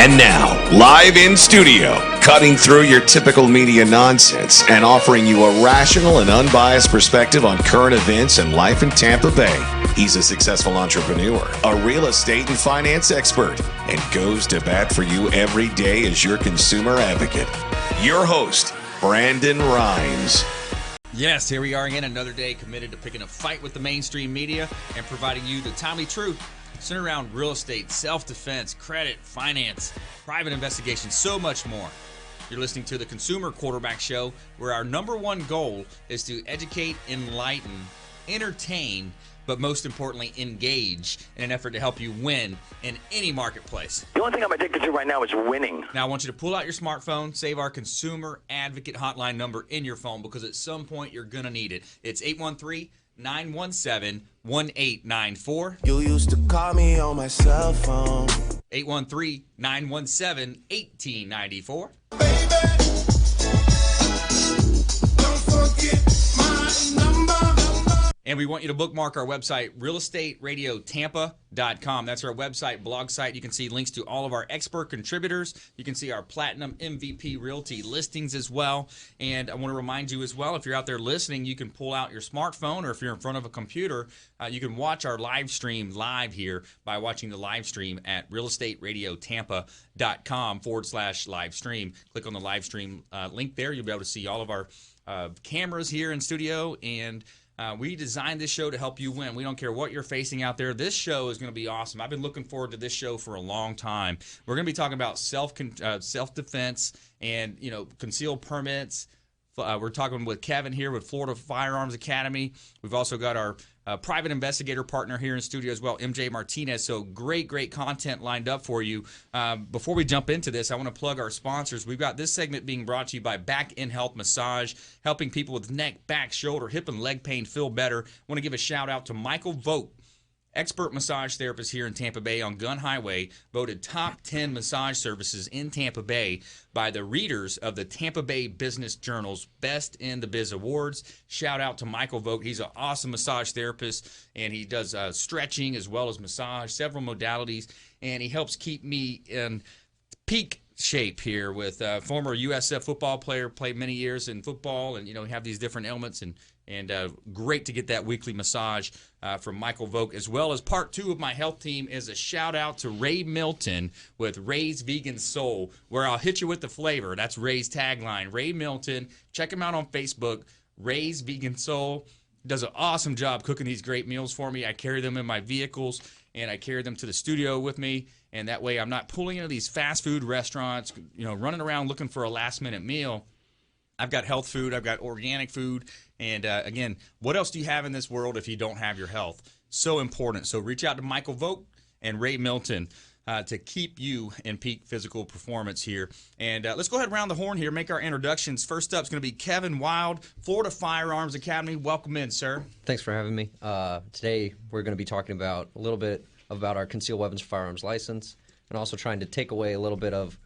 And now, live in studio, cutting through your typical media nonsense and offering you a rational and unbiased perspective on current events and life in Tampa Bay. He's a successful entrepreneur, a real estate and finance expert, and goes to bat for you every day as your consumer advocate. Your host, Brandon Rhymes. Yes, here we are again, another day committed to picking a fight with the mainstream media and providing you the timely truth centered around real estate, self-defense, credit, finance, private investigation, so much more. You're listening to the Consumer Quarterback Show, where our number one goal is to educate, enlighten, entertain, but most importantly, engage in an effort to help you win in any marketplace. The only thing I'm addicted to right now is winning. Now, I want you to pull out your smartphone, save our Consumer Advocate Hotline number in your phone, because at some point you're going to need it. It's 813-917-1894. You used to call me on my cell phone. 813-917-1894. Baby, don't forget my number. And we want you to bookmark our website, realestateradiotampa.com. That's our website, blog site. You can see links to all of our expert contributors. You can see our Platinum MVP Realty listings as well. And I want to remind you as well, if you're out there listening, you can pull out your smartphone, or if you're in front of a computer, you can watch our live stream live here by watching the live stream at realestateradiotampa.com/live stream. Click on the live stream link there. You'll be able to see all of our cameras here in studio, and we designed this show to help you win. We don't care what you're facing out there. This show is going to be awesome. I've been looking forward to this show for a long time. We're going to be talking about self-defense and, concealed permits. We're talking with Kevin here with Florida Firearms Academy. We've also got our private investigator partner here in studio as well, MJ Martinez. So great content lined up for you. Before we jump into this, I want to plug our sponsors. We've got this segment being brought to you by Back in Health Massage, helping people with neck, back, shoulder, hip, and leg pain feel better. I want to give a shout out to Michael Vogt, expert massage therapist here in Tampa Bay on Gun Highway, voted top 10 massage services in Tampa Bay by the readers of the Tampa Bay Business Journal's Best in the Biz Awards. Shout out to Michael Vogt. He's an awesome massage therapist, and he does stretching as well as massage, several modalities, and he helps keep me in peak shape here with former USF football player, played many years in football, and have these different ailments, and great to get that weekly massage from Michael Vogt. As well as part 2 of my health team is a shout out to Ray Milton with Ray's Vegan Soul, where I'll hit you with the flavor. That's Ray's tagline. Ray Milton, check him out on Facebook. Ray's Vegan Soul does an awesome job cooking these great meals for me. I carry them in my vehicles, and I carry them to the studio with me, and that way I'm not pulling into these fast food restaurants, running around looking for a last-minute meal. I've got health food, I've got organic food, and again, what else do you have in this world if you don't have your health? So important. So reach out to Michael Vogt and Ray Milton to keep you in peak physical performance here. And let's go ahead and round the horn here, make our introductions. First up is going to be Kevin Wilde, Florida Firearms Academy. Welcome in, sir. Thanks for having me. Today we're going to be talking about a little bit about our concealed weapons firearms license, and also trying to take away a little bit of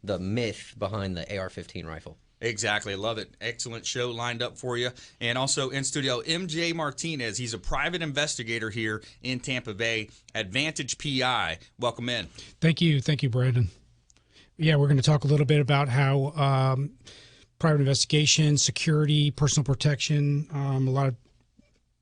the myth behind the AR-15 rifle. Exactly. Love it. Excellent show lined up for you. And also in studio, MJ Martinez. He's a private investigator here in Tampa Bay. Advantage PI. Welcome in. Thank you. Thank you, Brandon. Yeah, we're going to talk a little bit about how private investigation, security, personal protection, a lot of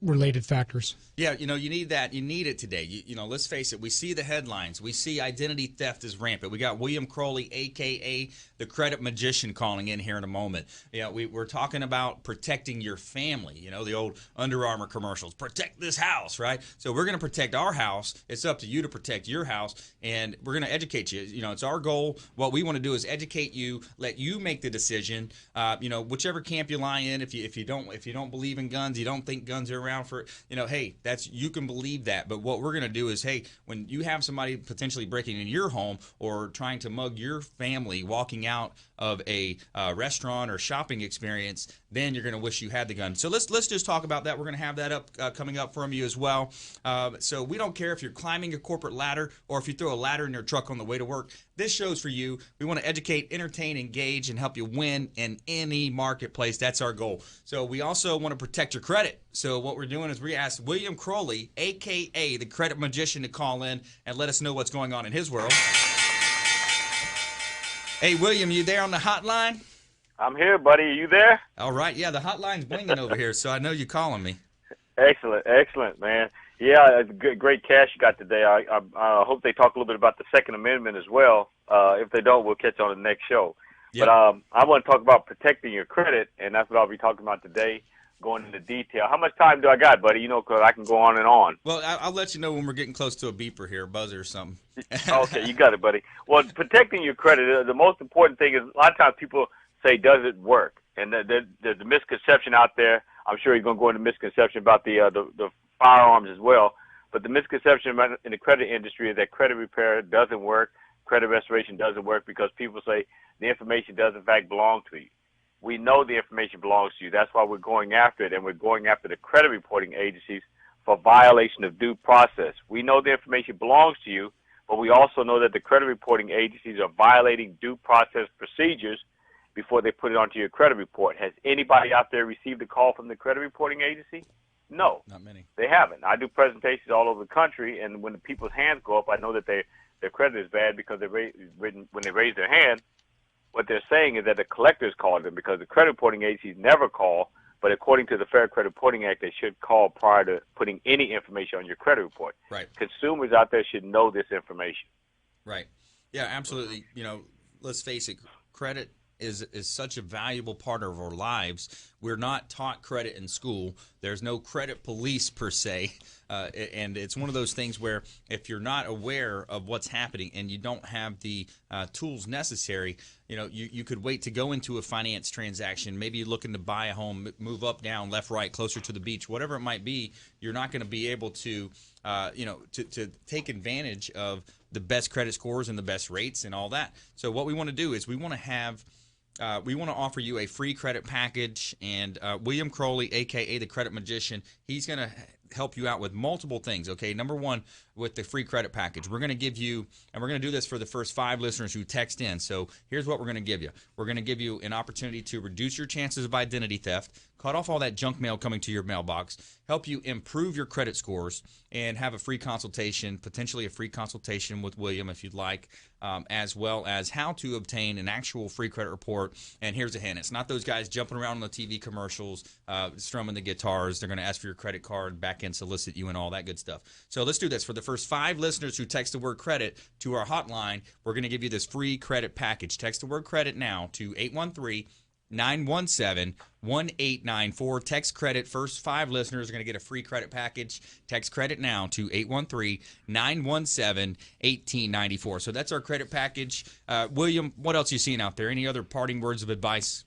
related factors. Yeah, you need that. You need it today. Let's face it. We see the headlines. We see identity theft is rampant. We got William Crowley, a.k.a. the credit magician, calling in here in a moment. We're talking about protecting your family. The old Under Armour commercials. Protect this house, right? So we're going to protect our house. It's up to you to protect your house, and we're going to educate you. It's our goal. What we want to do is educate you, let you make the decision. Whichever camp you lie in. If you don't believe in guns, you don't think guns are around for, hey, you can believe that. But what we're going to do is, hey, when you have somebody potentially breaking in your home or trying to mug your family walking out of a restaurant or shopping experience, then you're going to wish you had the gun. So let's just talk about that. We're going to have that up coming up from you as well. So we don't care if you're climbing a corporate ladder or if you throw a ladder in your truck on the way to work. This show's for you. We want to educate, entertain, engage, and help you win in any marketplace. That's our goal. So we also want to protect your credit. So what we're doing is we asked William Crowley, a.k.a. the credit magician, to call in and let us know what's going on in his world. Hey, William, you there on the hotline? I'm here, buddy. Are you there? All right. Yeah, the hotline's blinging over here, so I know you're calling me. Excellent, man. Yeah, it's great cash you got today. I hope they talk a little bit about the Second Amendment as well. If they don't, we'll catch you on the next show. Yep. But I want to talk about protecting your credit, and that's what I'll be talking about today, going into detail. How much time do I got, buddy? Because I can go on and on. Well, I'll let you know when we're getting close to a beeper here, a buzzer or something. Okay, you got it, buddy. Well, protecting your credit, the most important thing is a lot of times people say, does it work? And there's a misconception out there. I'm sure you're going to go into misconception about the firearms as well. But the misconception in the credit industry is that credit repair doesn't work, credit restoration doesn't work because people say the information does in fact belong to you. We know the information belongs to you. That's why we're going after it, and we're going after the credit reporting agencies for violation of due process. We know the information belongs to you, but we also know that the credit reporting agencies are violating due process procedures before they put it onto your credit report. Has anybody out there received a call from the credit reporting agency? No. Not many. They haven't. I do presentations all over the country, and when the people's hands go up, I know that their credit is bad because when they raise their hand, what they're saying is that the collectors called them because the credit reporting agencies never call, but according to the Fair Credit Reporting Act, they should call prior to putting any information on your credit report. Right. Consumers out there should know this information. Right. Yeah, absolutely. Let's face it, credit is such a valuable part of our lives. We're not taught credit in school. There's no credit police per se, and it's one of those things where if you're not aware of what's happening and you don't have the tools necessary, you could wait to go into a finance transaction. Maybe you're looking to buy a home, move up, down, left, right, closer to the beach, whatever it might be. You're not going to be able to, to take advantage of the best credit scores and the best rates and all that. So what we want to do is we want to offer you a free credit package, and William Crowley, a.k.a. the Credit Magician, he's going to help you out with multiple things, okay? Number one, with the free credit package, we're going to give you, and we're going to do this for the first 5 listeners who text in. So here's what we're going to give you. We're going to give you an opportunity to reduce your chances of identity theft, cut off all that junk mail coming to your mailbox, help you improve your credit scores, and have a free consultation, potentially a free consultation with William if you'd like, as well as how to obtain an actual free credit report. And here's a hint. It's not those guys jumping around on the TV commercials, strumming the guitars. They're going to ask for your credit card, back end solicit you, and all that good stuff. So let's do this. For the first 5 listeners who text the word credit to our hotline, we're going to give you this free credit package. Text the word credit now to 813-917-1894. Text credit. First 5 listeners are going to get a free credit package. Text credit now to 813-917-1894. So that's our credit package. William, what else are you seeing out there? Any other parting words of advice?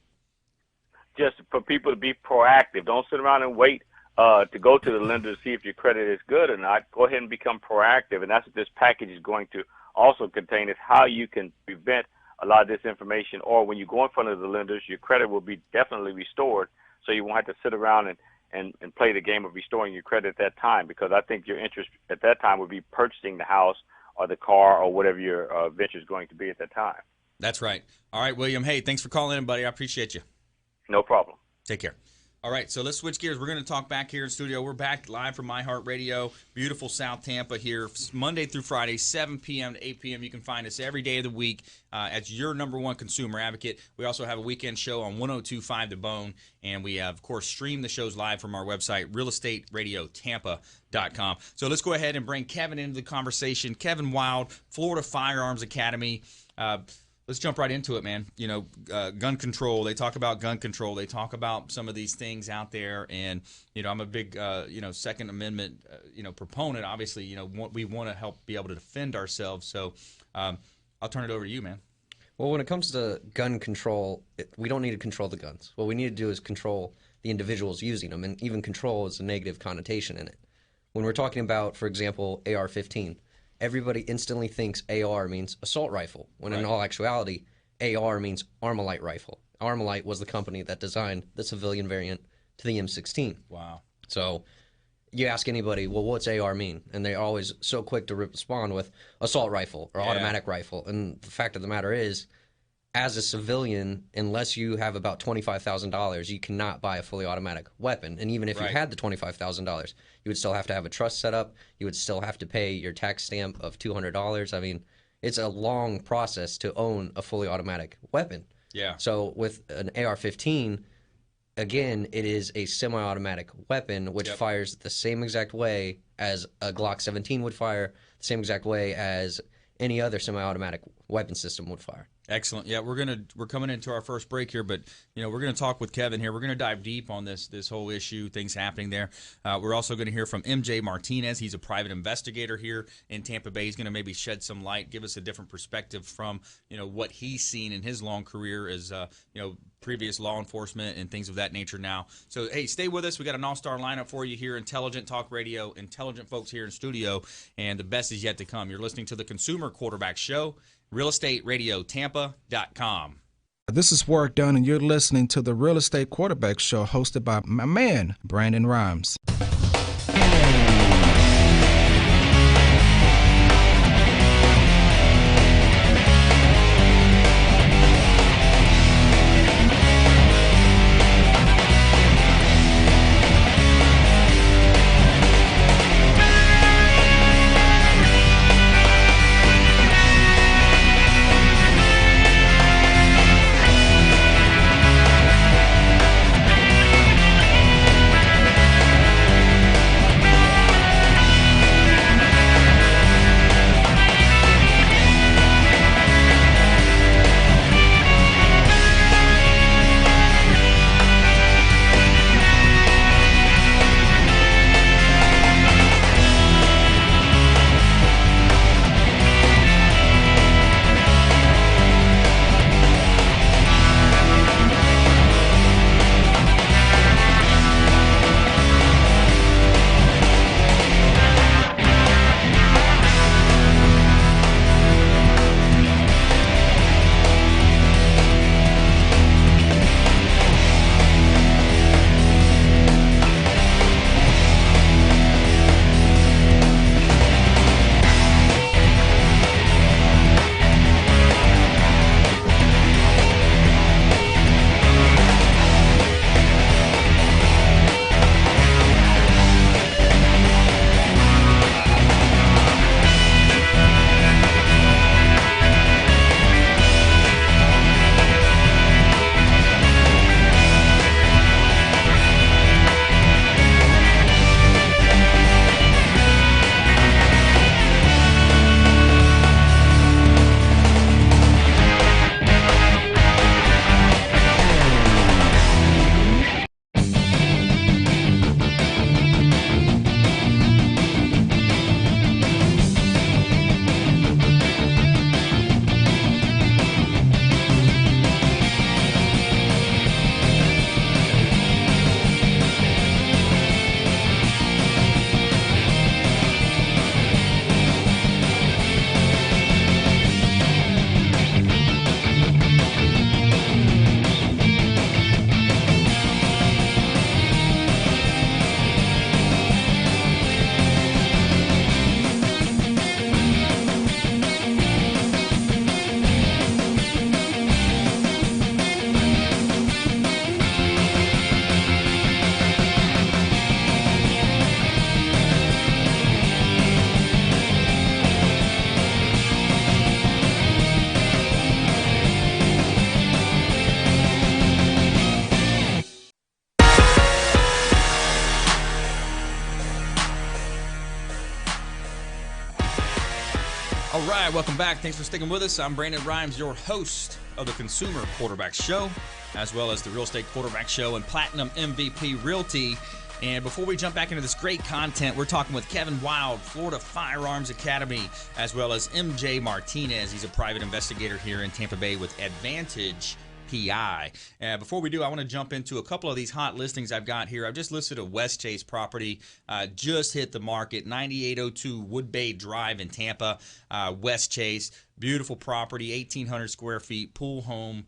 Just for people to be proactive. Don't sit around and wait to go to the lender to see if your credit is good or not. Go ahead and become proactive, and that's what this package is going to also contain, is how you can prevent a lot of this information, or when you go in front of the lenders, your credit will be definitely restored, so you won't have to sit around and play the game of restoring your credit at that time, because I think your interest at that time would be purchasing the house or the car or whatever your venture is going to be at that time. That's right. All right, William. Hey, thanks for calling in, buddy. I appreciate you. No problem. Take care. All right, so let's switch gears. We're going to talk back here in studio. We're back live from iHeartRadio, beautiful South Tampa here, Monday through Friday, 7 p.m. to 8 p.m. You can find us every day of the week as your number one consumer advocate. We also have a weekend show on 102.5 The Bone, and we, of course, stream the shows live from our website, realestateradiotampa.com. So let's go ahead and bring Kevin into the conversation. Kevin Wilde, Florida Firearms Academy. Let's jump right into it, man. Gun control. They talk about gun control. They talk about some of these things out there. And, I'm a big, Second Amendment, proponent. Obviously, we want to help be able to defend ourselves. So I'll turn it over to you, man. Well, when it comes to gun control, we don't need to control the guns. What we need to do is control the individuals using them. And even control is a negative connotation in it. When we're talking about, for example, AR-15, everybody instantly thinks AR means assault rifle, when in all actuality, AR means Armalite rifle. Armalite was the company that designed the civilian variant to the M16. Wow. So you ask anybody, well, what's AR mean? And they're always so quick to respond with assault rifle or automatic rifle. And the fact of the matter is, as a civilian, unless you have about $25,000, you cannot buy a fully automatic weapon. And even if you had the $25,000, you would still have to have a trust set up. You would still have to pay your tax stamp of $200. I mean, it's a long process to own a fully automatic weapon. Yeah. So with an AR-15, again, it is a semi-automatic weapon which fires the same exact way as a Glock 17 would fire, the same exact way as any other semi-automatic weapon system would fire. Excellent. Yeah, we're coming into our first break here, but we're gonna talk with Kevin here. We're gonna dive deep on this whole issue, things happening there. We're also gonna hear from MJ Martinez. He's a private investigator here in Tampa Bay. He's gonna maybe shed some light, give us a different perspective from what he's seen in his long career as previous law enforcement and things of that nature now. So hey, stay with us. We got an all-star lineup for you here. Intelligent Talk Radio, intelligent folks here in studio, and the best is yet to come. You're listening to the Consumer Quarterback Show. RealEstateRadioTampa.com. This is Work Done, and you're listening to the Real Estate Quarterback Show hosted by my man, Brandon Rhymes. All right, welcome back. Thanks for sticking with us. I'm Brandon Rhymes, your host of the Consumer Quarterback Show, as well as the Real Estate Quarterback Show and Platinum MVP Realty. And before we jump back into this great content, we're talking with Kevin Wilde, Florida Firearms Academy, as well as MJ Martinez. He's a private investigator here in Tampa Bay with Advantage PI. Before we do, I want to jump into a couple of these hot listings I've got here. I've just listed a West Chase property, just hit the market, 9802 Wood Bay Drive in Tampa, West Chase. Beautiful property, 1,800 square feet, pool home,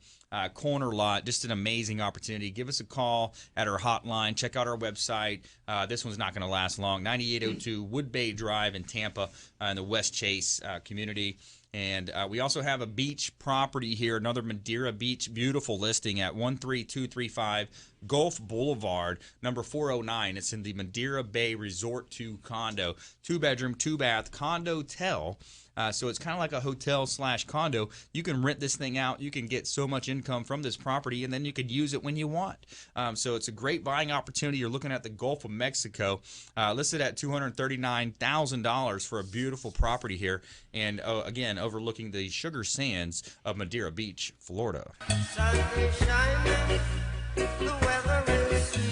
corner lot, just an amazing opportunity. Give us a call at our hotline. Check out our website. This one's not going to last long. 9802 Wood Bay Drive in Tampa in the West Chase community. And we also have a beach property here, another Madeira Beach, beautiful listing at 13235 Gulf Boulevard, number 409. It's in the Madeira Bay Resort 2 condo, 2-bedroom, 2-bath condo-tel. So it's kind of like a hotel/condo. You can rent this thing out. You can get so much income from this property, and then you could use it when you want. So it's a great buying opportunity. You're looking at the Gulf of Mexico, listed at $239,000 for a beautiful property here, and again, overlooking the sugar sands of Madeira Beach, Florida. Sun is shining, the weather is sweet.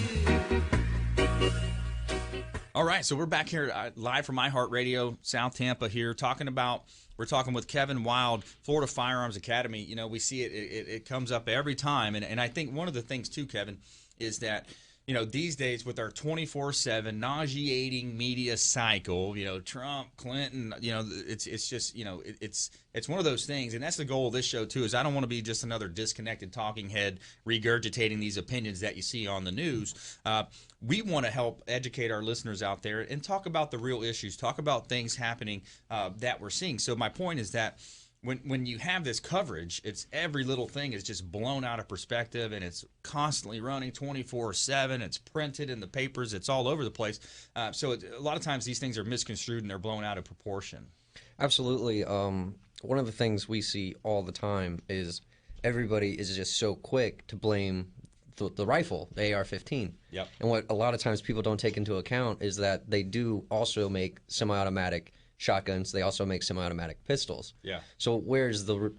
All right, so we're back here live from iHeartRadio, South Tampa here, we're talking with Kevin Wilde, Florida Firearms Academy. You know, we see it comes up every time, and I think one of the things too, Kevin, is that, you know, these days with our 24/7 nauseating media cycle, you know, Trump, Clinton, you know, it's just, you know, it's one of those things, and that's the goal of this show too. Is I don't want to be just another disconnected talking head regurgitating these opinions that you see on the news. We want to help educate our listeners out there and talk about the real issues, talk about things happening that we're seeing. So my point is that when you have this coverage, it's every little thing is just blown out of perspective, and it's constantly running 24/7. It's printed in the papers. It's all over the place. So a lot of times these things are misconstrued and they're blown out of proportion. Absolutely. One of the things we see all the time is everybody is just so quick to blame the rifle, the AR-15. Yep. And what a lot of times people don't take into account is that they do also make semi-automatic shotguns. They also make semi-automatic pistols. Yeah. So where's the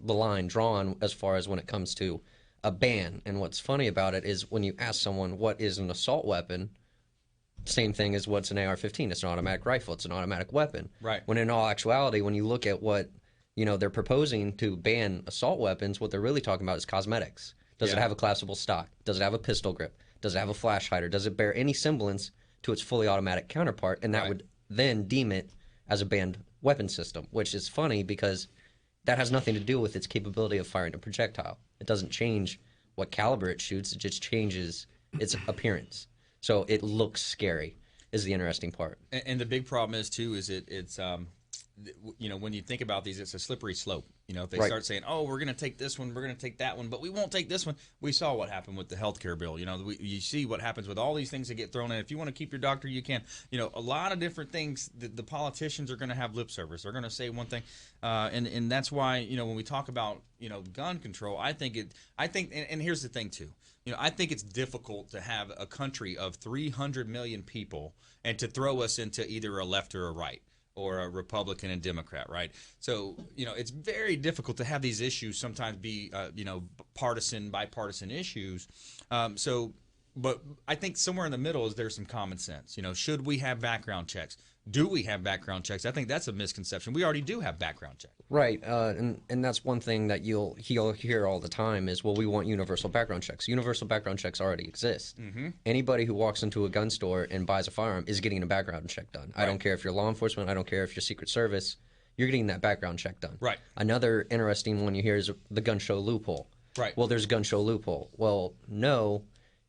line drawn as far as when it comes to a ban? And what's funny about it is when you ask someone what is an assault weapon, same thing as what's an AR-15. It's an automatic rifle. It's an automatic weapon. Right. When in all actuality, when you look at what, you know, they're proposing to ban assault weapons, what they're really talking about is cosmetics. Does it have a collapsible stock? Does it have a pistol grip? Does it have a flash hider? Does it bear any semblance to its fully automatic counterpart? And that would then deem it as a banned weapon system, which is funny because that has nothing to do with its capability of firing a projectile. It doesn't change what caliber it shoots. It just changes its appearance. So it looks scary is the interesting part. And the big problem is too is it's you know, when you think about these, it's a slippery slope. You know, if they start saying, "Oh, we're going to take this one, we're going to take that one, but we won't take this one," we saw what happened with the healthcare bill. You know, you see what happens with all these things that get thrown in. If you want to keep your doctor, you can. You know, a lot of different things. The politicians are going to have lip service. They're going to say one thing, and that's why, you know, when we talk about, you know, gun control, I think, and here's the thing too. You know, I think it's difficult to have a country of 300 million people and to throw us into either a left or a right, or a Republican and Democrat, right? So, you know, it's very difficult to have these issues sometimes be, you know, bipartisan issues. But I think somewhere in the middle is there's some common sense. You know, should we have background checks? Do we have background checks? I think that's a misconception. We already do have background checks. Right, and that's one thing that you'll hear all the time is, well, we want universal background checks. Universal background checks already exist. Mm-hmm. Anybody who walks into a gun store and buys a firearm is getting a background check done. Right. I don't care if you're law enforcement. I don't care if you're Secret Service. You're getting that background check done. Right. Another interesting one you hear is the gun show loophole. Right. Well, there's a gun show loophole. Well, no.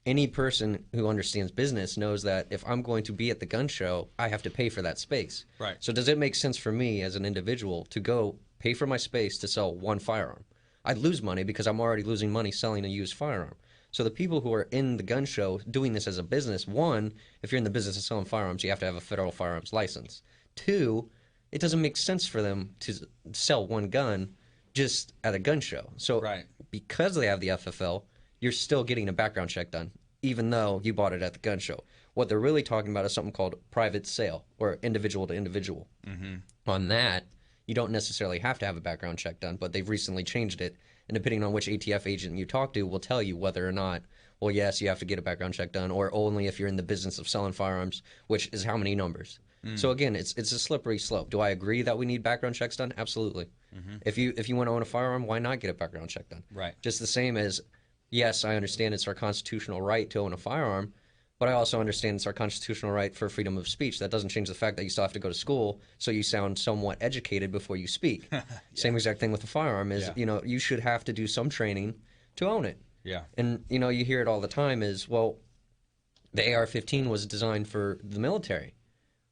Any person who understands business knows that if I'm going to be at the gun show, I have to pay for that space. Right. So does it make sense for me as an individual to go pay for my space to sell one firearm? I'd lose money because I'm already losing money selling a used firearm. So the people who are in the gun show doing this as a business, one, if you're in the business of selling firearms, you have to have a federal firearms license. Two, it doesn't make sense for them to sell one gun just at a gun show. So because they have the FFL, you're still getting a background check done, even though you bought it at the gun show. What they're really talking about is something called private sale, or individual to individual. Mm-hmm. On that, you don't necessarily have to have a background check done, but they've recently changed it. And depending on which ATF agent you talk to will tell you whether or not, well, yes, you have to get a background check done, or only if you're in the business of selling firearms, which is how many numbers. So again, it's a slippery slope. Do I agree that we need background checks done? Absolutely. Mm-hmm. If you want to own a firearm, why not get a background check done? Right. Just the same as, yes, I understand it's our constitutional right to own a firearm, but I also understand it's our constitutional right for freedom of speech. That doesn't change the fact that you still have to go to school, so you sound somewhat educated before you speak. Same exact thing with the firearm is, you know, you should have to do some training to own it. Yeah. And, you know, you hear it all the time is, well, the AR-15 was designed for the military.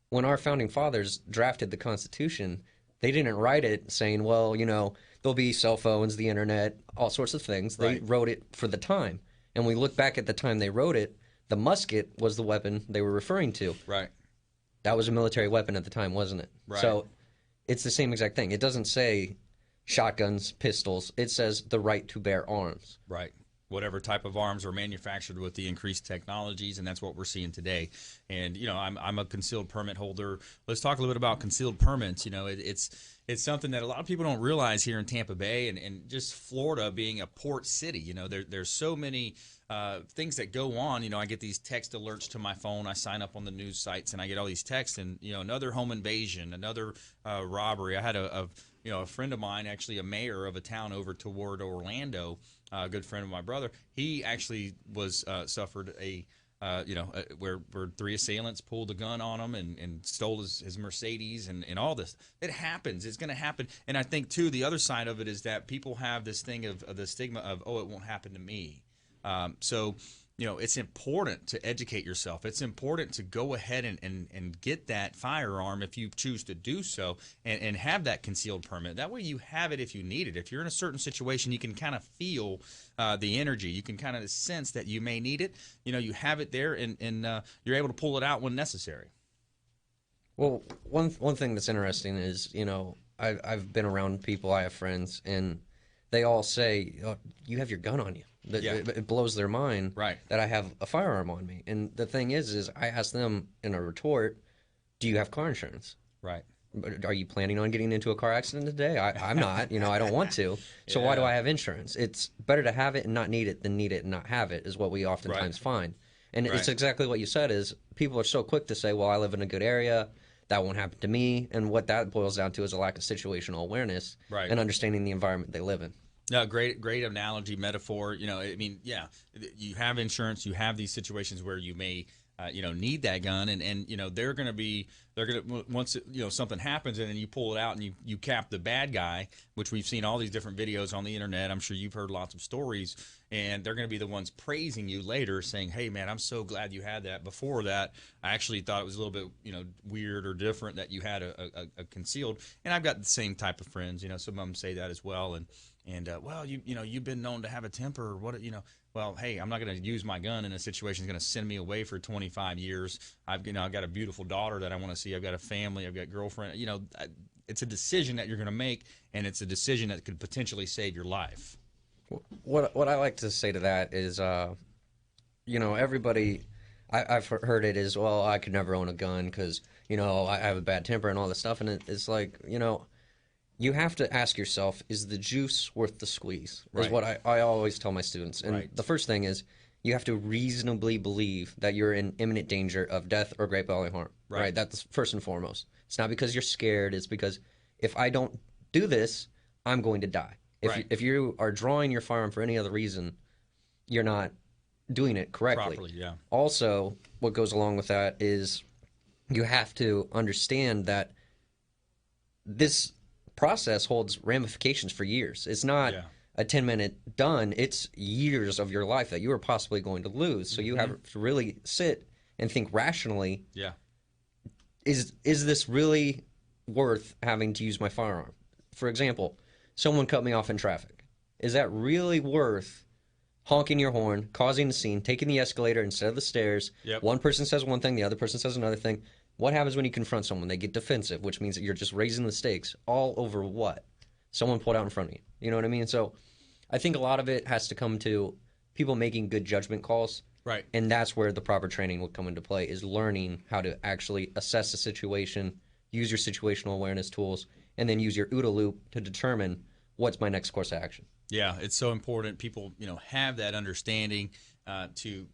When our founding fathers drafted the Constitution, they didn't write it saying, well, you know, there'll be cell phones, the internet, all sorts of things. They wrote it for the time. And we look back at the time they wrote it, the musket was the weapon they were referring to. Right. That was a military weapon at the time, wasn't it? Right. So it's the same exact thing. It doesn't say shotguns, pistols. It says the right to bear arms. Right. Whatever type of arms are manufactured with the increased technologies, and that's what we're seeing today. And I'm a concealed permit holder. Let's talk a little bit about concealed permits. It's something that a lot of people don't realize here in Tampa Bay and just Florida being a port city. There's so many things that go on. I get these text alerts to my phone. I sign up on the news sites, and I get all these texts. And another home invasion, another robbery. I had a friend of mine, actually a mayor of a town over toward Orlando, a good friend of my brother. He actually was suffered where 3 assailants pulled a gun on him and stole his Mercedes and all this. It happens. It's going to happen. And I think, too, the other side of it is that people have this thing of the stigma of, it won't happen to me. So it's important to educate yourself. It's important to go ahead and get that firearm if you choose to do so and have that concealed permit. That way you have it if you need it. If you're in a certain situation, you can kind of feel the energy. You can kind of sense that you may need it. You have it there and you're able to pull it out when necessary. Well, one thing that's interesting is, I've been around people, I have friends, and they all say, oh, you have your gun on you. It blows their mind that I have a firearm on me. And the thing is I ask them in a retort, do you have car insurance? Right. Are you planning on getting into a car accident today? I'm not. I don't want to. So why do I have insurance? It's better to have it and not need it than need it and not have it is what we oftentimes find. And it's exactly what you said is people are so quick to say, well, I live in a good area. That won't happen to me. And what that boils down to is a lack of situational awareness and understanding the environment they live in. No, great analogy, metaphor. You have insurance. You have these situations where you may, need that gun, and they're going to once something happens and then you pull it out and you cap the bad guy, which we've seen all these different videos on the internet. I'm sure you've heard lots of stories, and they're going to be the ones praising you later, saying, "Hey, man, I'm so glad you had that. Before that, I actually thought it was a little bit, weird or different that you had a concealed." And I've got the same type of friends. Some of them say that as well, and well, you've been known to have a temper, or what, well, hey, I'm not going to use my gun in a situation that's going to send me away for 25 years. I've got a beautiful daughter that I want to see. I've got a family. I've got a girlfriend. It's a decision that you're going to make, and it's a decision that could potentially save your life. What I like to say to that is, everybody, I've heard it is, well, I could never own a gun because, I have a bad temper and all this stuff. And it's like, you have to ask yourself, is the juice worth the squeeze? Is what I always tell my students. And the first thing is you have to reasonably believe that you're in imminent danger of death or great bodily harm. Right? That's first and foremost. It's not because you're scared. It's because if I don't do this, I'm going to die. If you are drawing your firearm for any other reason, you're not doing it correctly. Properly, yeah. Also, what goes along with that is you have to understand that this process holds ramifications for years. It's not a 10-minute done. It's years of your life that you are possibly going to lose. So you have to really sit and think rationally. Yeah. Is this really worth having to use my firearm? For example, someone cut me off in traffic. Is that really worth honking your horn, causing a scene, taking the escalator instead of the stairs? Yep. One person says one thing, the other person says another thing. What happens when you confront someone? They get defensive, which means that you're just raising the stakes. All over what? Someone pulled out in front of you. You know what I mean? So I think a lot of it has to come to people making good judgment calls. Right. And that's where the proper training will come into play, is learning how to actually assess the situation, use your situational awareness tools, and then use your OODA loop to determine what's my next course of action. Yeah, it's so important. People, have that understanding to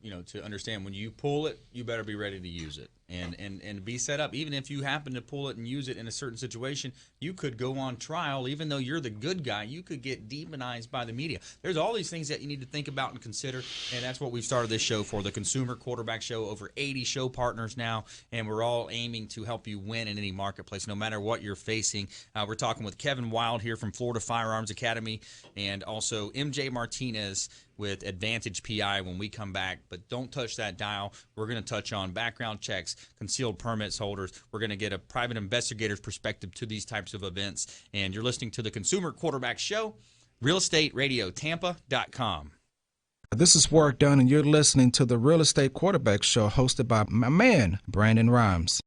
understand when you pull it, you better be ready to use it and be set up. Even if you happen to pull it and use it in a certain situation, you could go on trial. Even though you're the good guy, you could get demonized by the media. There's all these things that you need to think about and consider, and that's what we've started this show for, the Consumer Quarterback Show. Over 80 show partners now, and we're all aiming to help you win in any marketplace, no matter what you're facing. We're talking with Kevin Wilde here from Florida Firearms Academy, and also MJ Martinez with Advantage PI when we come back. But don't touch that dial. We're going to touch on background checks, concealed permits holders. We're going to get a private investigator's perspective to these types of events. And you're listening to the Consumer Quarterback Show, realestateradiotampa.com. This is Work Done, and you're listening to the Real Estate Quarterback Show, hosted by my man, Brandon Rhymes.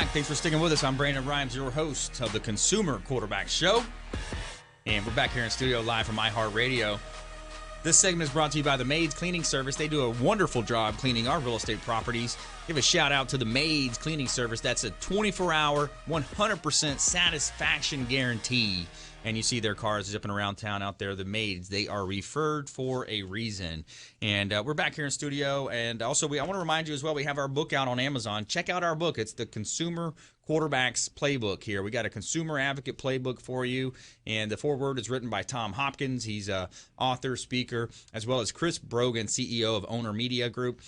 back. Thanks for sticking with us. I'm Brandon Rhymes, your host of the Consumer Quarterback Show. And we're back here in studio live from iHeartRadio. This segment is brought to you by the Maids Cleaning Service. They do a wonderful job cleaning our real estate properties. Give a shout out to the Maids Cleaning Service. That's a 24-hour, 100% satisfaction guarantee. And you see their cars zipping around town out there, the Maids. They are referred for a reason. And we're back here in studio. And also, I want to remind you as well, we have our book out on Amazon. Check out our book. It's the Consumer Quarterback's Playbook here. We got a consumer advocate playbook for you. And the foreword is written by Tom Hopkins. He's a author, speaker, as well as Chris Brogan, CEO of Owner Media Group.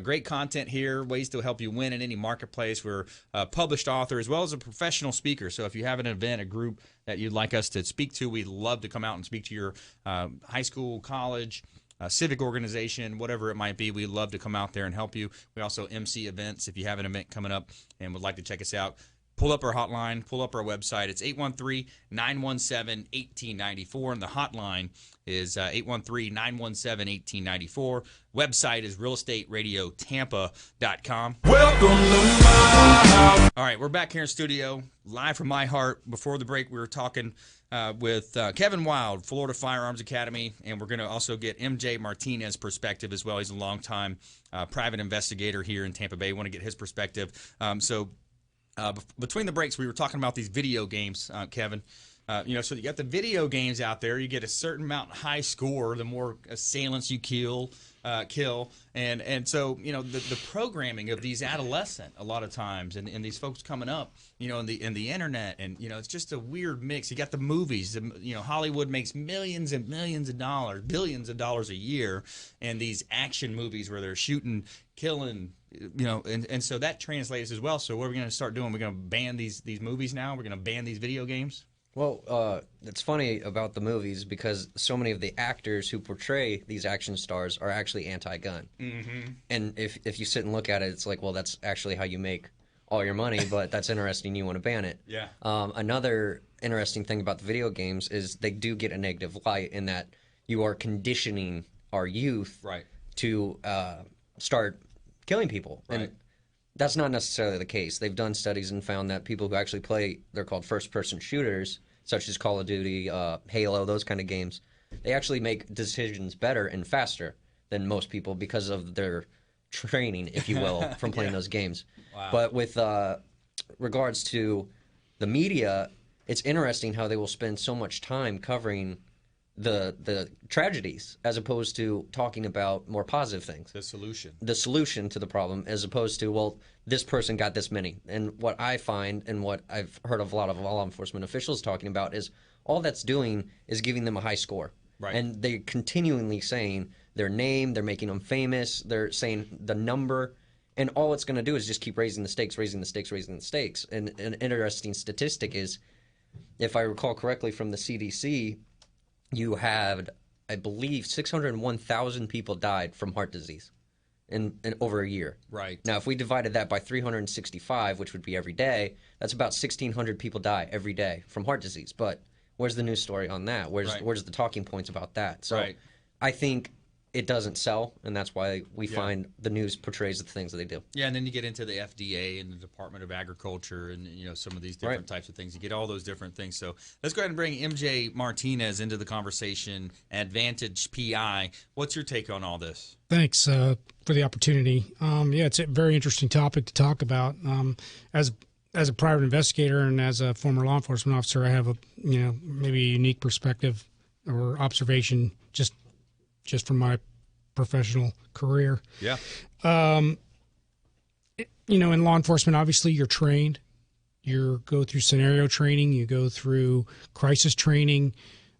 Great content here, ways to help you win in any marketplace. We're a published author as well as a professional speaker. So if you have an event, a group that you'd like us to speak to, we'd love to come out and speak to your high school, college, civic organization, whatever it might be. We'd love to come out there and help you. We also MC events. If you have an event coming up and would like to check us out, pull up our hotline, pull up our website. It's 813-917-1894, and the hotline is 813-917-1894. Website is realestateradiotampa.com. Welcome to my house. All right, we're back here in studio, live from my heart. Before the break, we were talking with Kevin Wilde, Florida Firearms Academy, and we're going to also get MJ Martinez perspective as well. He's a longtime private investigator here in Tampa Bay. We want to get his perspective. Between the breaks, we were talking about these video games, Kevin. So you got the video games out there. You get a certain amount high score, the more assailants you kill, and so the programming of these adolescent a lot of times, and these folks coming up, in the internet, and it's just a weird mix. You got the movies. Hollywood makes millions and millions of dollars, billions of dollars a year, and these action movies where they're shooting, killing. And so that translates as well. So what are we going to start doing? We're going to ban these movies now? We're going to ban these video games? Well, it's funny about the movies because so many of the actors who portray these action stars are actually anti-gun. Mm-hmm. And if you sit and look at it, it's like, well, that's actually how you make all your money, but that's interesting. You want to ban it. Yeah. Another interesting thing about the video games is they do get a negative light in that you are conditioning our youth to start killing people. Right. And that's not necessarily the case. They've done studies and found that people who actually play, they're called first-person shooters, such as Call of Duty, Halo, those kind of games, they actually make decisions better and faster than most people because of their training, if you will, from playing those games. Wow. But with regards to the media, it's interesting how they will spend so much time covering the tragedies as opposed to talking about more positive things. The solution to the problem, as opposed to, well, this person got this many. And what I find and what I've heard of a lot of law enforcement officials talking about is all that's doing is giving them a high score. Right. And they're continually saying their name, they're making them famous, they're saying the number, and all it's going to do is just keep raising the stakes. And an interesting statistic is, if I recall correctly from the CDC, you had, I believe, 601,000 people died from heart disease in over a year. Right. Now, if we divided that by 365, which would be every day, that's about 1,600 people die every day from heart disease. But where's the news story on that? Where's the talking points about that? So I think it doesn't sell, and that's why we find the news portrays the things that they do. Yeah, and then you get into the FDA and the Department of Agriculture and some of these different types of things. You get all those different things. So let's go ahead and bring MJ Martinez into the conversation. Advantage PI. What's your take on all this? Thanks for the opportunity. It's a very interesting topic to talk about. As a private investigator and as a former law enforcement officer, I have maybe a unique perspective or observation just from my professional career. Yeah. In law enforcement, obviously you're trained. You go through scenario training. You go through crisis training.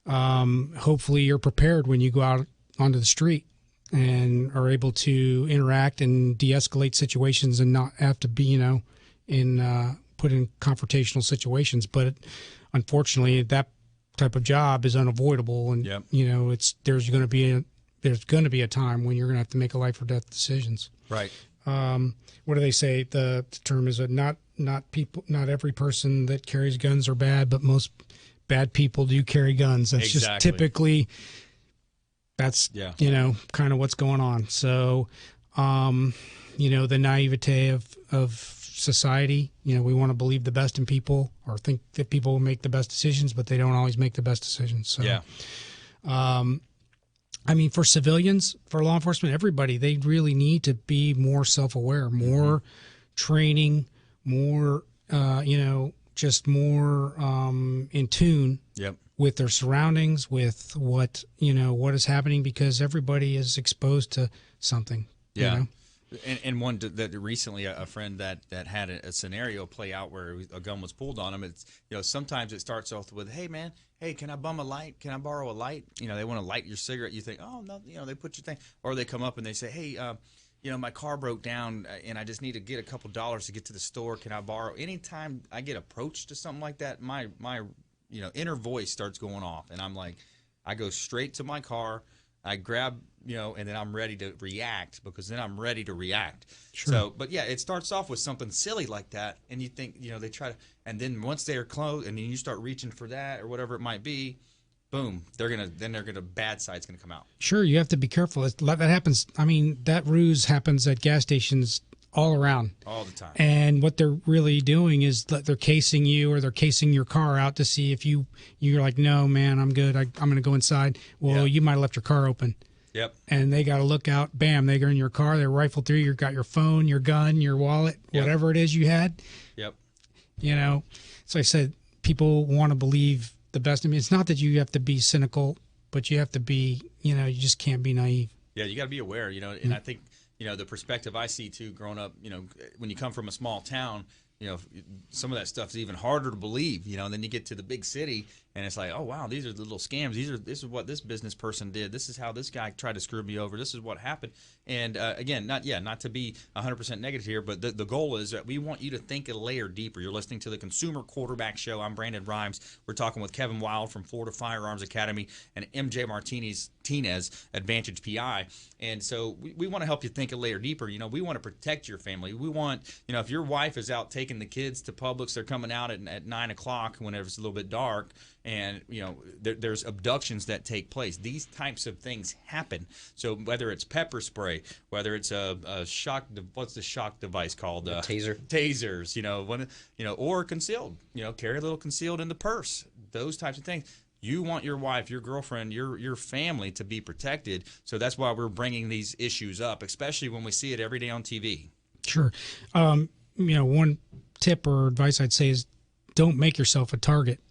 Hopefully you're prepared when you go out onto the street and are able to interact and de-escalate situations and not have to be, put in confrontational situations. But unfortunately, that type of job is unavoidable. And, there's going to be a time when you're going to have to make a life or death decisions. Right. What do they say? The term is not every person that carries guns are bad, but most bad people do carry guns. That's just typically, that's, kind of what's going on. So, the naivete of society. We want to believe the best in people or think that people will make the best decisions, but they don't always make the best decisions. So, Yeah. For civilians, for law enforcement, everybody, they really need to be more self-aware, more training, more, just more in tune Yep. with their surroundings, with what is happening, because everybody is exposed to something. Yeah. And one that recently, a friend that had a scenario play out where a gun was pulled on him. It's, sometimes it starts off with, hey man, hey, can I bum a light? Can I borrow a light? They want to light your cigarette. You think, oh no, they put your thing, or they come up and they say, hey, my car broke down and I just need to get a couple dollars to get to the store. Can I borrow? Anytime I get approached to something like that, my inner voice starts going off, and I'm like, I go straight to my car. I grab, and then I'm ready to react, because then I'm ready to react. Sure. So, but yeah, it starts off with something silly like that, and you think, they try to, and then once they are close, and then you start reaching for that or whatever it might be, boom, bad side's gonna come out. Sure, you have to be careful. That happens. That ruse happens at gas stations all around. All the time. And what they're really doing is that they're casing you, or they're casing your car out to see if you're like, no, man, I'm good. I'm going to go inside. Well, you might have left your car open. Yep. And they got to look out. Bam, they go in your car. They rifle through. You've got your phone, your gun, your wallet, whatever it is you had. Yep. So I said, people want to believe the best. It's not that you have to be cynical, but you have to be, you just can't be naive. Yeah, you got to be aware, and I think, the perspective I see too, growing up, when you come from a small town, some of that stuff's even harder to believe, and then you get to the big city and it's like, oh wow, these are the little scams. This is what this business person did. This is how this guy tried to screw me over. This is what happened. And again, not to be 100% negative here, but the goal is that we want you to think a layer deeper. You're listening to the Consumer Quarterback Show. I'm Brandon Rhymes. We're talking with Kevin Wilde from Florida Firearms Academy and MJ Martinez Advantage PI. And so we want to help you think a layer deeper. We want to protect your family. We want, if your wife is out taking the kids to Publix, they're coming out at 9 o'clock whenever it's a little bit dark, and there's abductions that take place. These types of things happen. So whether it's pepper spray, whether it's a shock, what's the shock device called? Taser. Tasers. Or concealed. Carry a little concealed in the purse. Those types of things. You want your wife, your girlfriend, your family to be protected. So that's why we're bringing these issues up, especially when we see it every day on TV. Sure. One tip or advice I'd say is don't make yourself a target.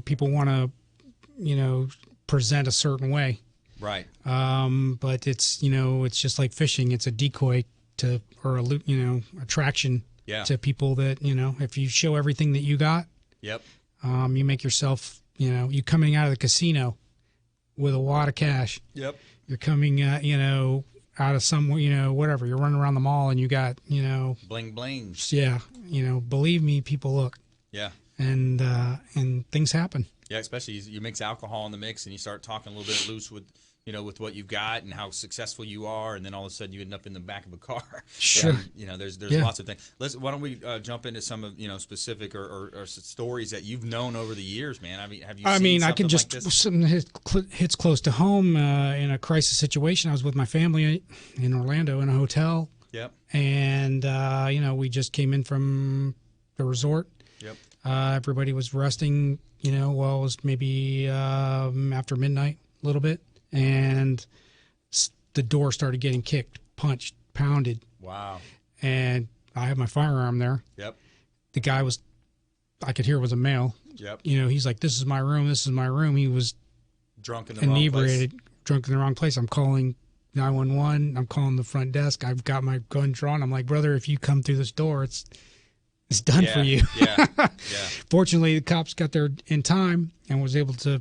People want to, present a certain way. Right. But it's just like fishing. It's a decoy or attraction to people that, if you show everything that you got. Yep. You make yourself, you coming out of the casino with a wad of cash. Yep. You're coming, out of somewhere, whatever. You're running around the mall and you got, bling bling. Yeah. Believe me, people look. Yeah. And things happen. Yeah, especially you mix alcohol in the mix and you start talking a little bit loose with what you've got and how successful you are, and then all of a sudden you end up in the back of a car. Sure. There's lots of things. Why don't we jump into some of specific or stories that you've known over the years, man? Have you seen I can just like this? something hits close to home in a crisis situation. I was with my family in Orlando in a hotel. Yep. And we just came in from the resort. Yep. Everybody was resting. It was maybe after midnight a little bit. And the door started getting kicked, punched, pounded. Wow. And I had my firearm there. Yep. The guy I could hear was a male. Yep. He's like, this is my room. This is my room. He was drunk in the inebriated, wrong place. Drunk in the wrong place. I'm calling 911. I'm calling the front desk. I've got my gun drawn. I'm like, brother, if you come through this door, it's done for you. Yeah. Yeah. Fortunately, the cops got there in time and was able to,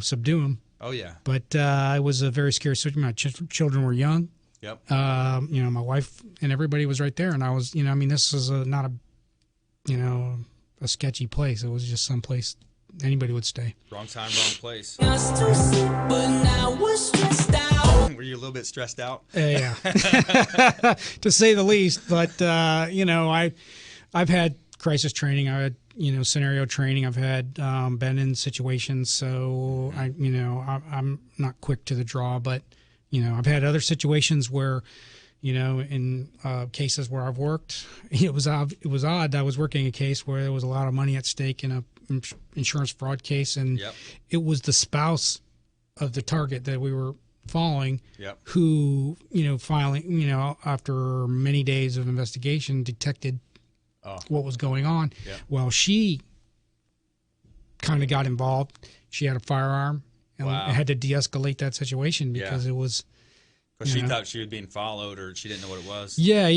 subdue him. Oh, yeah. But it was a very scary situation. My children were young. Yep. My wife and everybody was right there. And I was, this is not a sketchy place. It was just some place anybody would stay. Wrong time, wrong place. Were you a little bit stressed out? Yeah. To say the least. But, I've had crisis training. I had, scenario training. I've had been in situations, so I'm not quick to the draw. But I've had other situations where In cases where I've worked, it was odd that I was working a case where there was a lot of money at stake in a insurance fraud case, and it was the spouse of the target that we were following who, filing, after many days of investigation, detected what was going on. Well, she kind of got involved. She had a firearm and had to de-escalate that situation because it was. Because she thought she was being followed, or she didn't know what it was. Yeah.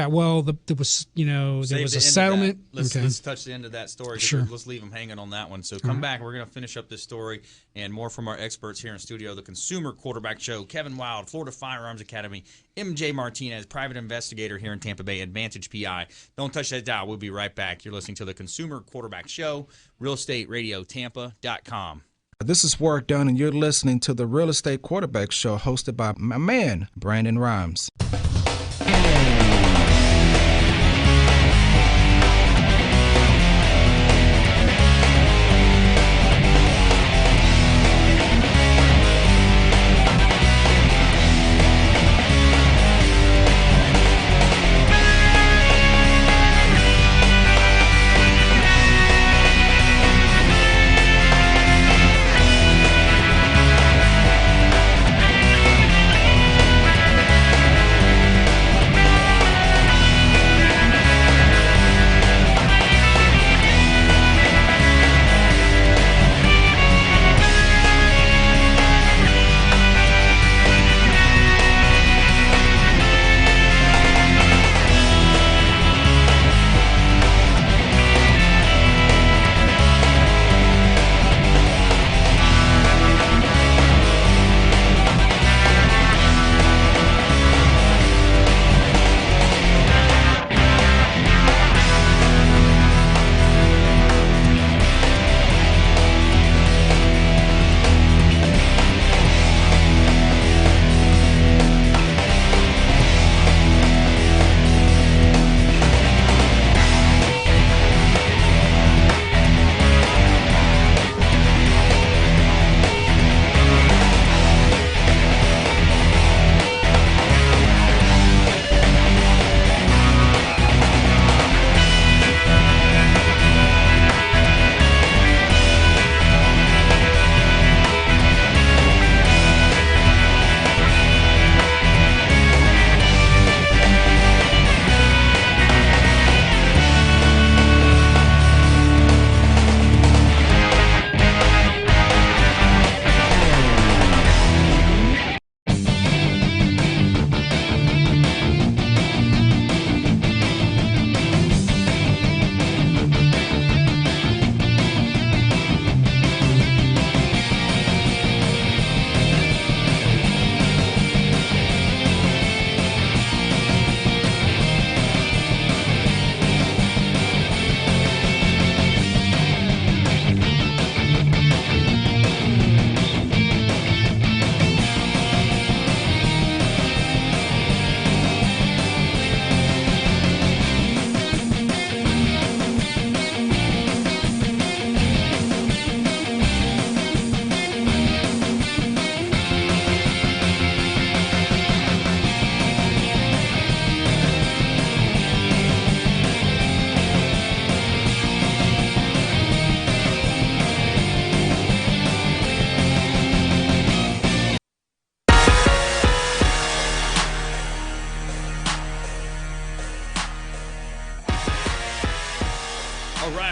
Well, there was, there was a settlement. Let's touch the end of that story. Sure. Let's leave them hanging on that one. So come back. We're going to finish up this story and more from our experts here in studio. The Consumer Quarterback Show. Kevin Wilde, Florida Firearms Academy. MJ Martinez, private investigator here in Tampa Bay. Advantage PI. Don't touch that dial. We'll be right back. You're listening to the Consumer Quarterback Show. RealEstateRadioTampa.com. This is Work Done, and you're listening to the Real Estate Quarterback Show, hosted by my man, Brandon Rhymes.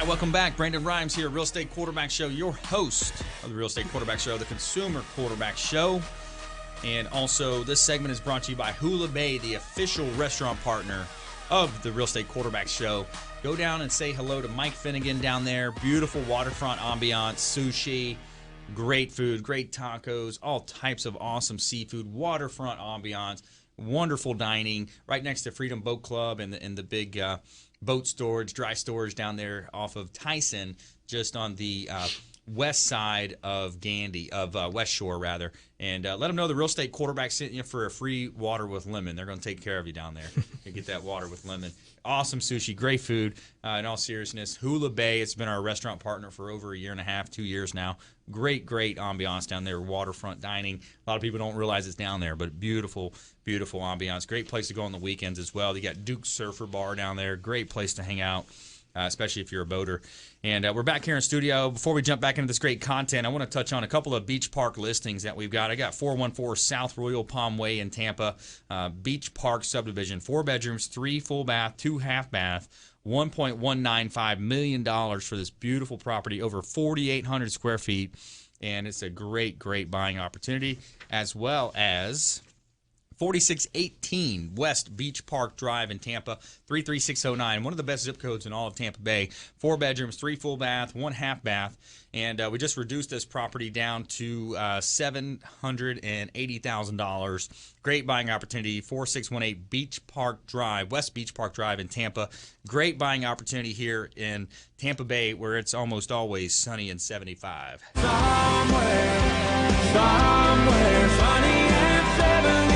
Welcome back. Brandon Rhymes here, Real Estate Quarterback Show, your host of the Real Estate Quarterback Show, the Consumer Quarterback Show. And also, this segment is brought to you by Hula Bay, the official restaurant partner of the Real Estate Quarterback Show. Go down and say hello to Mike Finnegan down there. Beautiful waterfront ambiance, sushi, great food, great tacos, all types of awesome seafood, waterfront ambiance, wonderful dining, right next to Freedom Boat Club and the big boat storage, dry storage down there off of Tyson, just on the west side of West Shore rather, and let them know the Real Estate Quarterback sent you for a free water with lemon. They're going to take care of you down there. You get that water with lemon. Awesome sushi, great food. In all seriousness, Hula Bay, it's been our restaurant partner for over a year and a half, 2 years now. Great ambiance down there, waterfront dining. A lot of people don't realize it's down there, but beautiful ambiance. Great place to go on the weekends as well. You got Duke's Surfer Bar down there. Great place to hang out. Especially if you're a boater. And we're back here in studio. Before we jump back into this great content, I want to touch on a couple of beach park listings that we've got. I got 414 South Royal Palm Way in Tampa, beach park subdivision, 4 bedrooms, 3 full bath, 2 half bath, $1.195 million for this beautiful property, over 4,800 square feet. And it's a great buying opportunity, as well as 4618 West Beach Park Drive in Tampa, 33609. One of the best zip codes in all of Tampa Bay. 4 bedrooms, 3 full bath, 1 half bath. And we just reduced this property down to $780,000. Great buying opportunity, 4618 Beach Park Drive, West Beach Park Drive in Tampa. Great buying opportunity here in Tampa Bay, where it's almost always sunny and 75. Somewhere sunny and 75.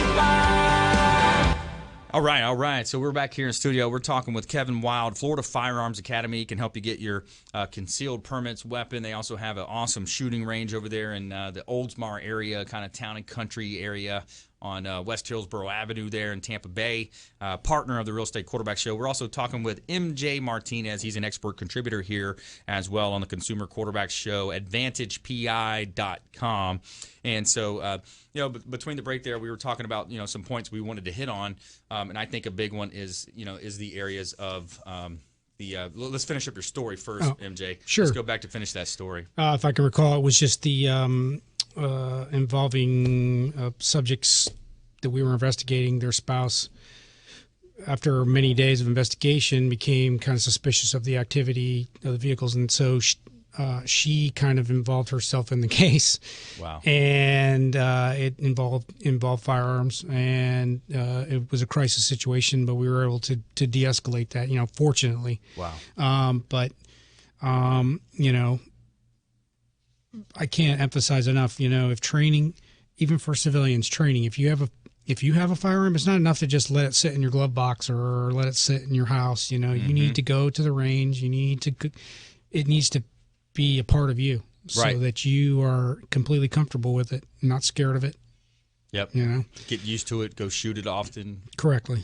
All right. So we're back here in studio. We're talking with Kevin Wilde. Florida Firearms Academy can help you get your concealed permits weapon. They also have an awesome shooting range over there in the Oldsmar area, kind of town and country area on West Hillsborough Avenue there in Tampa Bay, partner of the Real Estate Quarterback Show. We're also talking with MJ Martinez. He's an expert contributor here as well on the Consumer Quarterback Show, AdvantagePI.com. And so, between the break there, we were talking about, some points we wanted to hit on. And I think a big one is the areas of let's finish up your story first, MJ. Sure. Let's go back to finish that story. If I can recall, it was just the involving subjects that we were investigating. Their spouse, after many days of investigation, became kind of suspicious of the activity of the vehicles, and so she kind of involved herself in the case. Wow. And it involved firearms, and it was a crisis situation, but we were able to de-escalate that, fortunately. Wow. I can't emphasize enough, if training, even for civilians training, if you have a firearm, it's not enough to just let it sit in your glove box or let it sit in your house. You need to go to the range. It needs to be a part of you, so that you are completely comfortable with it, not scared of it. Yep. Get used to it. Go shoot it often. Correctly.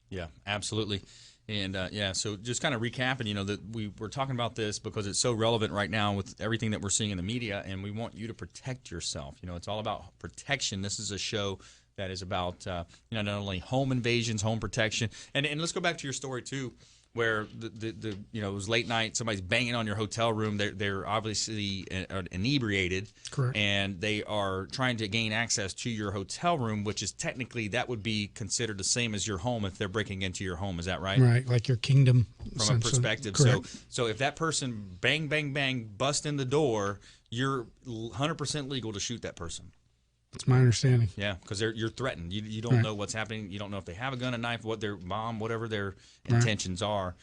Yeah, absolutely. And so just kind of recapping, that we were talking about this because it's so relevant right now with everything that we're seeing in the media, and we want you to protect yourself. It's all about protection. This is a show that is about not only home invasions, home protection, and let's go back to your story too, where the it was late night, somebody's banging on your hotel room. They're obviously inebriated. Correct. And they are trying to gain access to your hotel room, which is technically, that would be considered the same as your home if they're breaking into your home. Is that right? Right, like your kingdom. From a perspective. Correct. So if that person bang, bang, bang, bust in the door, you're 100% legal to shoot that person. That's my understanding. Yeah, because you're threatened. You don't know what's happening. You don't know if they have a gun, a knife, what their bomb, whatever their intentions are.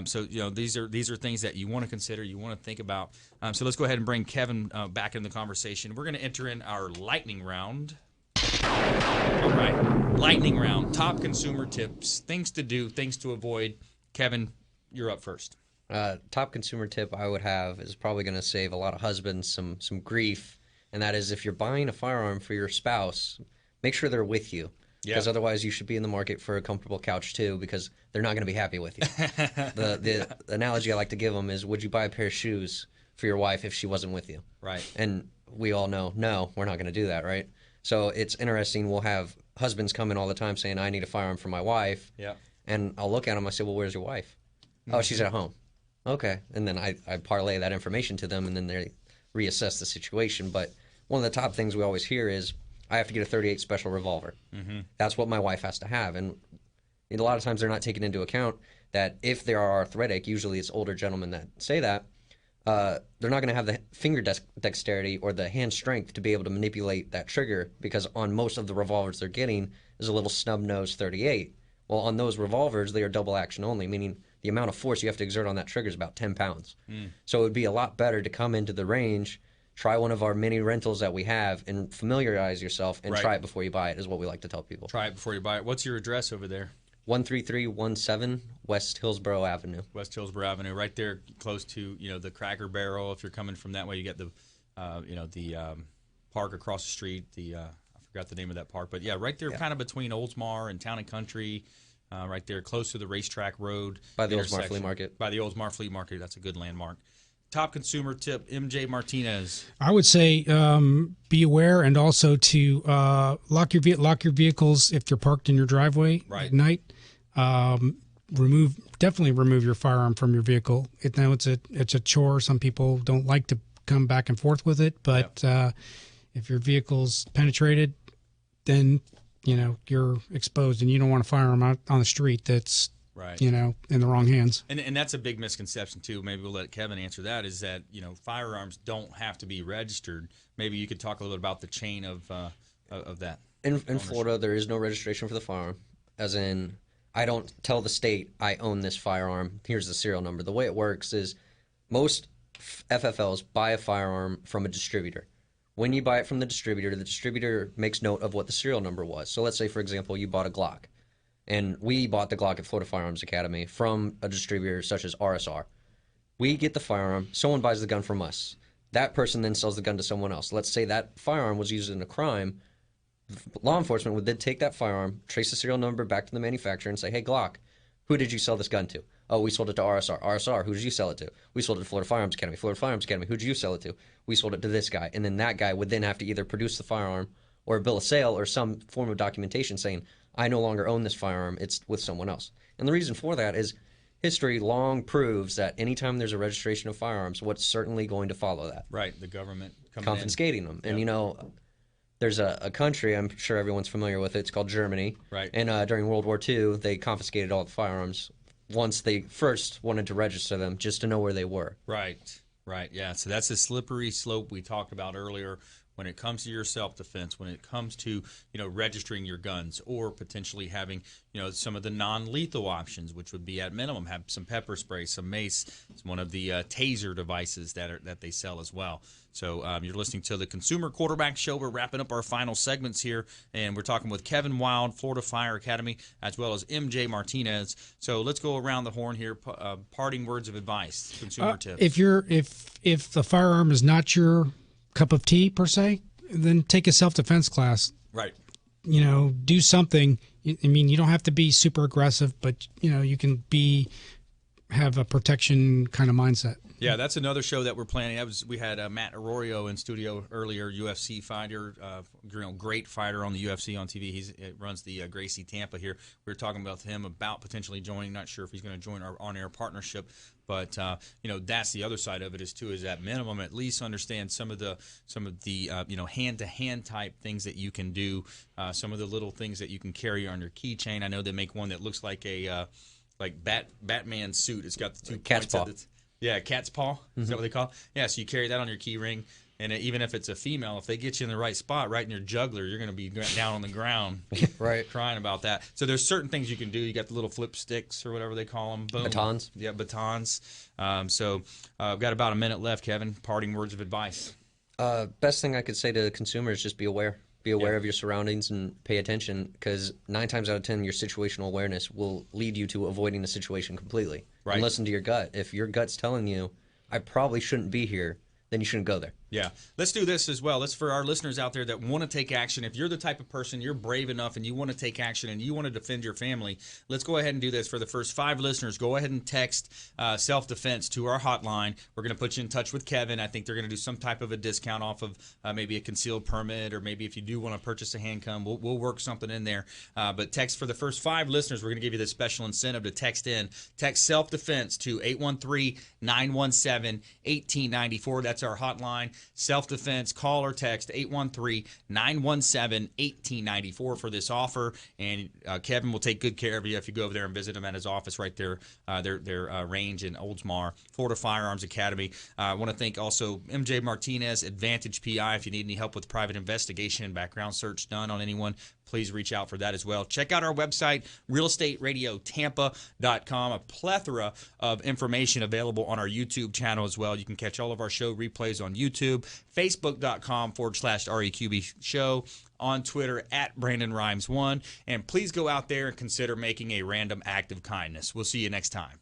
So these are things that you want to consider, you want to think about. So let's go ahead and bring Kevin back in the conversation. We're going to enter in our lightning round. All right, lightning round. Top consumer tips, things to do, things to avoid. Kevin, you're up first. Top consumer tip I would have is probably going to save a lot of husbands some grief. And that is, if you're buying a firearm for your spouse, make sure they're with you. Because otherwise you should be in the market for a comfortable couch too, because they're not going to be happy with you. The analogy I like to give them is, would you buy a pair of shoes for your wife if she wasn't with you? Right. And we all know, no, we're not going to do that, right? So it's interesting. We'll have husbands come in all the time saying, I need a firearm for my wife. Yeah. And I'll look at them, I say, well, where's your wife? Mm-hmm. Oh, she's at home. Okay. And then I parlay that information to them, and then they reassess the situation. But one of the top things we always hear is, I have to get a .38 special revolver. Mm-hmm. That's what my wife has to have. And a lot of times they're not taking into account that if they are arthritic, usually it's older gentlemen that say that, they're not going to have the finger dexterity or the hand strength to be able to manipulate that trigger, because on most of the revolvers they're getting is a little snub-nosed .38. Well, on those revolvers, they are double action only, meaning the amount of force you have to exert on that trigger is about 10 pounds. So it would be a lot better to come into the range, try one of our mini rentals that we have, and familiarize yourself and try it before you buy it, is what we like to tell people. Try it before you buy it. What's your address over there? 13317 West Hillsborough Avenue. West Hillsborough Avenue, right there, close to the Cracker Barrel. If you're coming from that way, you get the park across the street. I forgot the name of that park, but yeah, right there, kind of between Oldsmar and Town and Country. Right there, close to the racetrack road. By the Oldsmar Flea Market. By the Oldsmar Flea Market. That's a good landmark. Top consumer tip, MJ Martinez. I would say be aware, and also to lock your vehicles if you're parked in your driveway at night. Definitely remove your firearm from your vehicle. It's a chore. Some people don't like to come back and forth with it, but if your vehicle's penetrated, then you're exposed, and you don't want a firearm out on the street that's in the wrong hands. And that's a big misconception too. Maybe we'll let Kevin answer that. Is that firearms don't have to be registered? Maybe you could talk a little bit about the chain of that. In Florida, there is no registration for the firearm. As in, I don't tell the state I own this firearm. Here's the serial number. The way it works is most FFLs buy a firearm from a distributor. When you buy it from the distributor makes note of what the serial number was. So let's say, for example, you bought a Glock. And we bought the Glock at Florida Firearms Academy from a distributor such as RSR. We get the firearm. Someone buys the gun from us. That person then sells the gun to someone else. Let's say that firearm was used in a crime. Law enforcement would then take that firearm, trace the serial number back to the manufacturer, and say, hey, Glock, who did you sell this gun to? Oh, we sold it to RSR. RSR, who did you sell it to? We sold it to Florida Firearms Academy. Florida Firearms Academy, who did you sell it to? We sold it to this guy. And then that guy would then have to either produce the firearm or a bill of sale or some form of documentation saying, I no longer own this firearm, it's with someone else. And the reason for that is history long proves that anytime there's a registration of firearms, what's certainly going to follow that? Right, the government confiscating them. And, there's a country, I'm sure everyone's familiar with it, it's called Germany. Right. And during World War II, they confiscated all the firearms once they first wanted to register them just to know where they were. Right, yeah. So that's a slippery slope we talked about earlier. When it comes to your self-defense, when it comes to registering your guns, or potentially having some of the non-lethal options, which would be at minimum have some pepper spray, some mace, it's one of the taser devices that they sell as well. So you're listening to the Consumer Quarterback Show. We're wrapping up our final segments here, and we're talking with Kevin Wilde, Florida Fire Academy, as well as MJ Martinez. So let's go around the horn here. Parting words of advice, consumer tips. If the firearm is not your cup of tea per se, then take a self-defense class. Right. Do something. I mean, you don't have to be super aggressive, but you can have a protection kind of mindset. Yeah, that's another show that we're planning. We had Matt Arroyo in studio earlier, UFC fighter, great fighter on the UFC on TV. He runs the Gracie Tampa here. We were talking about him about potentially joining. Not sure if he's going to join our on-air partnership, but that's the other side of it is at minimum at least understand some of the hand-to-hand type things that you can do. Some of the little things that you can carry on your keychain. I know they make one that looks like a Batman suit. It's got the two cat's points paw. Yeah, cat's paw. Is that what they call it? Yeah, so you carry that on your key ring, and even if it's a female, if they get you in the right spot, right in your jugular, you're going to be down on the ground right, crying about that. So there's certain things you can do. You got the little flip sticks or whatever they call them. Boom. Batons. Yeah, batons. So I've got about a minute left, Kevin. Parting words of advice. Best thing I could say to consumers is just be aware. Be aware of your surroundings and pay attention, because 9 times out of 10, your situational awareness will lead you to avoiding the situation completely. Right. And listen to your gut. If your gut's telling you, I probably shouldn't be here, then you shouldn't go there. Yeah. Let's do this as well. Let's, for our listeners out there that want to take action, if you're the type of person, you're brave enough and you want to take action and you want to defend your family, let's go ahead and do this. For the first 5 listeners, go ahead and text self-defense to our hotline. We're going to put you in touch with Kevin. I think they're going to do some type of a discount off of maybe a concealed permit, or maybe if you do want to purchase a handgun, we'll work something in there. But text for the first 5 listeners, we're going to give you this special incentive to text in. Text self-defense to 813-917-1894. That's our hotline. self-defense. Call or text 813-917-1894 for this offer, and Kevin will take good care of you if you go over there and visit him at his office right there, their range in Oldsmar, Florida Firearms Academy. I want to thank also MJ Martinez, Advantage PI. If you need any help with private investigation and background search done on anyone, please reach out for that as well. Check out our website, realestateradiotampa.com. A plethora of information available on our YouTube channel as well. You can catch all of our show replays on YouTube, facebook.com/REQB show, on Twitter at Brandon Rhymes1. And please go out there and consider making a random act of kindness. We'll see you next time.